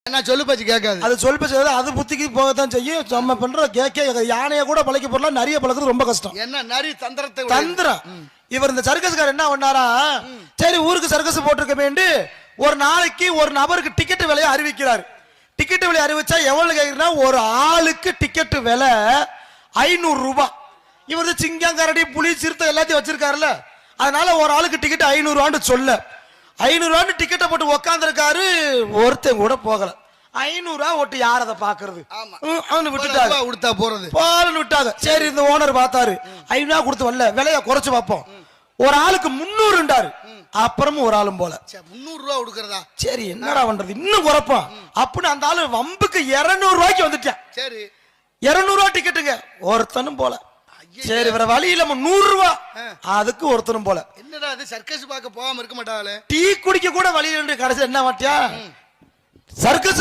என்ன சொல்லு பேச்சு கேட்காது. அது சொல்லு பேச்சு அது புத்திக்கு போகத்தான் செய்யும். நம்ம பண்ற கேட்க யானைய கூட பழக்க போடலாம், நிறைய பழக்கிறது ரொம்ப கஷ்டம். என்ன நரி தந்திரத்தை தந்திரம். இவர் இந்த சர்க்கஸ்கார் என்ன பண்ணாரா, சரி ஊருக்கு சர்க்கஸ் போட்டிருக்க வேண்டி ஒரு நாளைக்கு ஒரு நபருக்கு டிக்கெட் விலையை அறிவிக்கிறார். டிக்கெட் விலை அறிவிச்சா எவ்வளவு கேக்குறா, ஒரு ஆளுக்கு டிக்கெட் விலை 500 ரூபாய். இவர் சிங்கம் கரடி புலி சிறுத்தை எல்லாத்தையும் வச்சிருக்காருல்ல, அதனால ஒரு ஆளுக்கு டிக்கெட் 500 ரூபான்னு சொல்ல 500 ரூபான்னு டிக்கெட்டை போட்டு உக்காந்துருக்காரு. ஒருத்தன் கூட போகல. 500 ரூபாய் ஓட்டு யார் அதை பாக்குறது, அவனு விட்டுட்டாங்க. கொடுத்தா போறது பாலன்னு விட்டாங்க. சரி இந்த ஓனர் பார்த்தாரு, 500 ரூபாய் கொடுத்து வரல, விலைய குறைச்சு பார்ப்போம். ஒரு ஆளுக்கு 300 அப்புறமும் ஒரு ஆளும் போல. 300 ரூபாய் கொடுக்கறதா, சரி என்னடா பண்றது, இன்னும் குறைப்போம் அப்படின்னு அந்த ஆளு வம்புக்கு 200 ரூபாய்க்கு வந்துட்டேன். சரி 200 ரூபாய் டிக்கெட்டுங்க, ஒருத்தனும் போல. சரி வேற வழி இல்லாம 100 ரூபாய், அதுக்கு ஒருத்தனும் போல. என்னடா அது சர்க்கஸ் பார்க்க போகாம இருக்க மாட்டாங்களே, டீ குடிக்க கூட வழி கடைசி என்ன மாட்டியா, சர்க்கஸ்